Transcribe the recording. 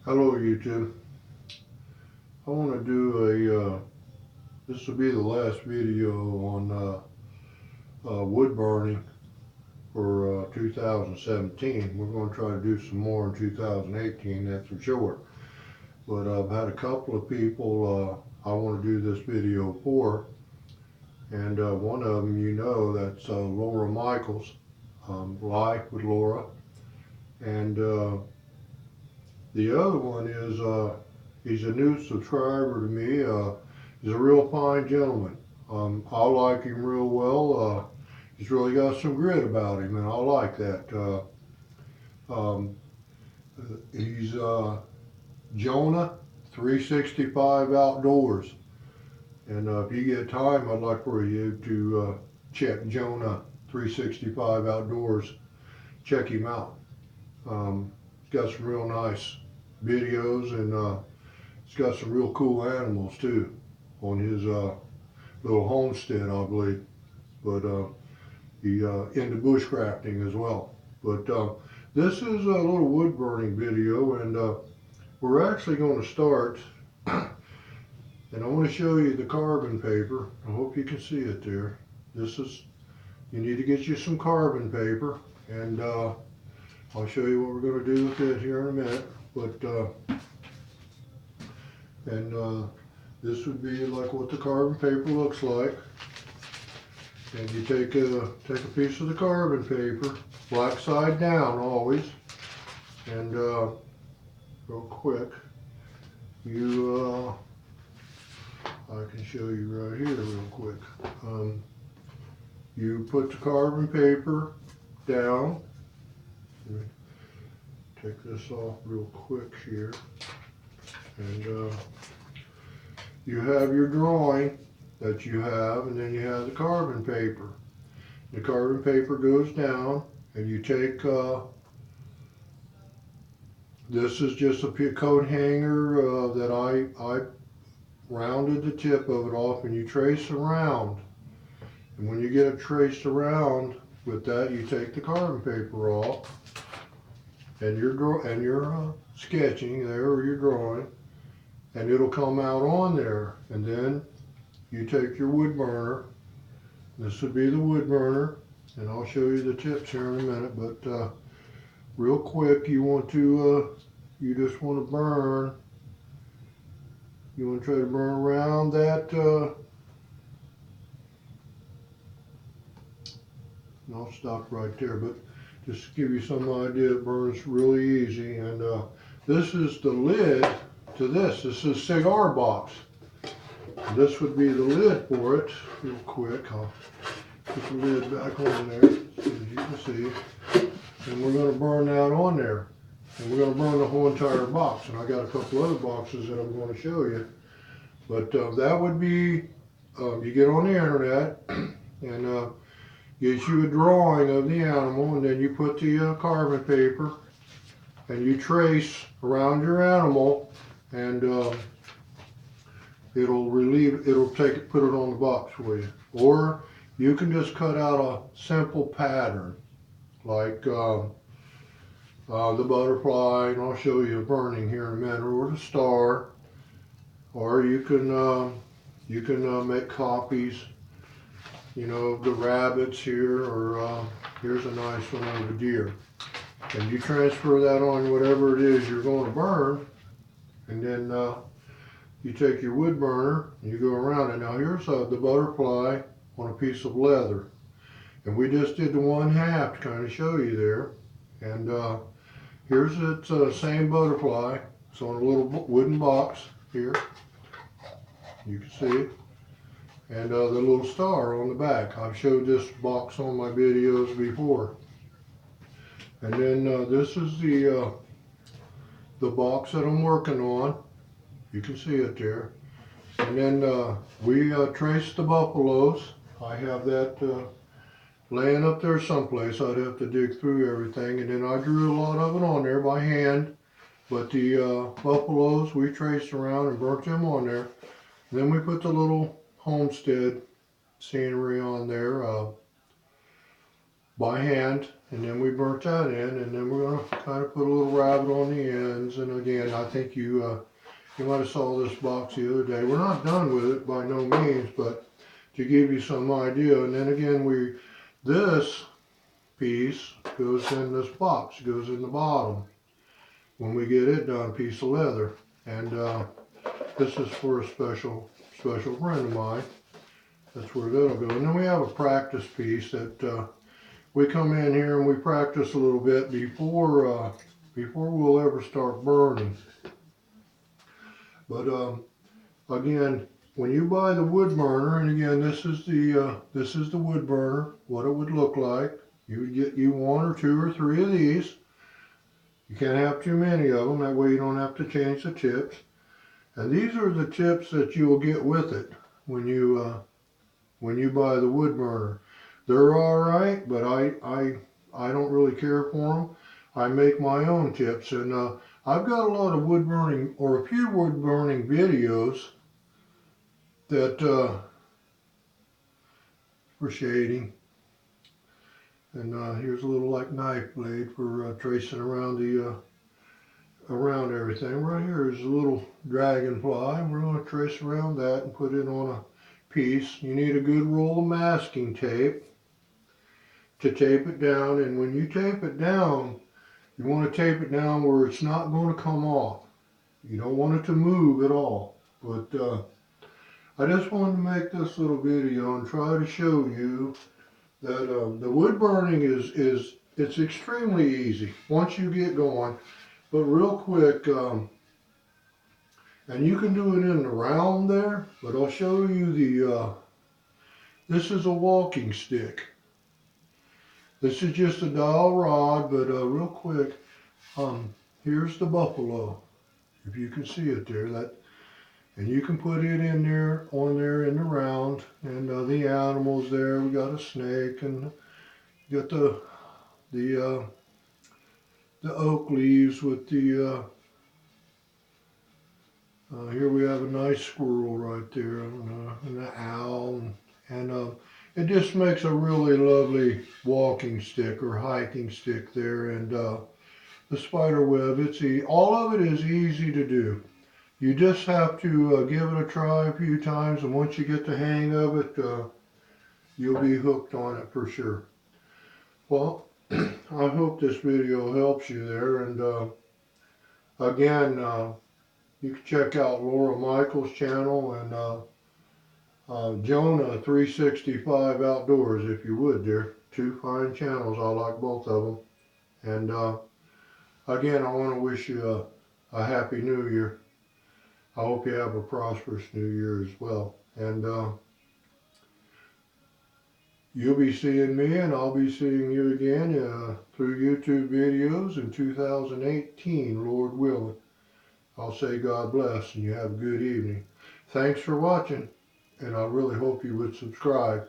Hello YouTube. I want to do this will be the last video on wood burning for 2017. We're going to try to do some more in 2018, that's for sure. But I've had a couple of people I want to do this video for. And one of them, that's Laura Michaels, Life with Laura. And the other one is he's a new subscriber to me. He's a real fine gentleman. I like him real well. He's really got some grit about him, and I like that. Um, he's Jonah 365 Outdoors. And if you get time, I'd like for you to check Jonah 365 Outdoors. Check him out. He's got some real nice videos, and he's got some real cool animals too on his little homestead, I believe. But he into bushcrafting as well. But this is a little wood burning video, and we're actually going to start. And I want to show you the carbon paper. I hope you can see it there. You need to get you some carbon paper, and I'll show you what we're going to do with it here in a minute. But this would be like what the carbon paper looks like. And you take a piece of the carbon paper, black side down always, and real quick, I can show you right here real quick. You put the carbon paper down. Let me take this off real quick here, and you have your drawing that you have, and then you have the carbon paper. The carbon paper goes down, and you take this is just a coat hanger that I rounded the tip of it off, and you trace around. And when you get it traced around with that, you take the carbon paper off, and you're sketching there, or you're drawing, and it'll come out on there. And then you take your wood burner. This would be the wood burner, and I'll show you the tips here in a minute. But real quick, you just want to burn. You want to try to burn around that. And I'll stop right there, but just to give you some idea, it burns really easy. And this is the lid to this. This is a cigar box. This would be the lid for it. Real quick, I'll put the lid back on there, so as you can see. And we're going to burn that on there. And we're going to burn the whole entire box. And I got a couple other boxes that I'm going to show you. But that would be, you get on the internet and get you a drawing of the animal, and then you put the carbon paper and you trace around your animal, and it'll put it on the box for you. Or you can just cut out a simple pattern like the butterfly, and I'll show you a burning here in a minute, or the star. Or you can make copies, the rabbits here, or here's a nice one of the deer. And you transfer that on whatever it is you're going to burn, and then you take your wood burner and you go around it. Now here's the butterfly on a piece of leather, and we just did the 1/2 to kind of show you there. And here's its same butterfly. It's on a little wooden box here. You can see it. And the little star on the back. I've showed this box on my videos before. And then this is the box that I'm working on. You can see it there. And then we traced the buffaloes. I have that laying up there someplace. I'd have to dig through everything. And then I drew a lot of it on there by hand. But the buffaloes, we traced around and burnt them on there. And then we put the little homestead scenery on there. by hand, and then we burnt that in, and then we're going to kind of put a little rabbit on the ends. And again, I think you might have saw this box the other day. We're not done with it by no means, but to give you some idea. And then again, this piece goes in this box, goes in the bottom when we get it done, piece of leather. And this is for a special friend of mine. That's where that'll go. And then we have a practice piece that we come in here and we practice a little bit before we'll ever start burning. But again, when you buy the wood burner, and again, this is the wood burner, what it would look like. You would get you 1 or 2 or 3 of these. You can't have too many of them. That way you don't have to change the tips. And these are the tips that you will get with it when you buy the wood burner. They're all right, but I don't really care for them. I make my own tips, and I've got a lot of wood burning, or a few wood burning videos that for shading. And here's a little like knife blade for tracing around around everything. Right here is a little dragonfly. We're going to trace around that and put it on a piece. You need a good roll of masking tape to tape it down, and when you tape it down, you want to tape it down where it's not going to come off. You don't want it to move at all. But I just wanted to make this little video and try to show you that the wood burning it's extremely easy once you get going. But real quick, and you can do it in the round there, but I'll show you this is a walking stick. This is just a dowel rod, but real quick, here's the buffalo, if you can see it there. And you can put it in there, on there in the round, and the animals there. We got a snake, and got the oak leaves with the. Here we have a nice squirrel right there, and an owl, and it just makes a really lovely walking stick or hiking stick there. And the spider web, all of it is easy to do. You just have to give it a try a few times, and once you get the hang of it, you'll be hooked on it for sure. Well, I hope this video helps you there, and again, you can check out Laura Michael's channel and Jonah 365 Outdoors, if you would. They're 2 fine channels. I like both of them. And again, I want to wish you a happy new year. I hope you have a prosperous new year as well. And you'll be seeing me, and I'll be seeing you again through YouTube videos in 2018, Lord willing. I'll say God bless, and you have a good evening. Thanks for watching, and I really hope you would subscribe.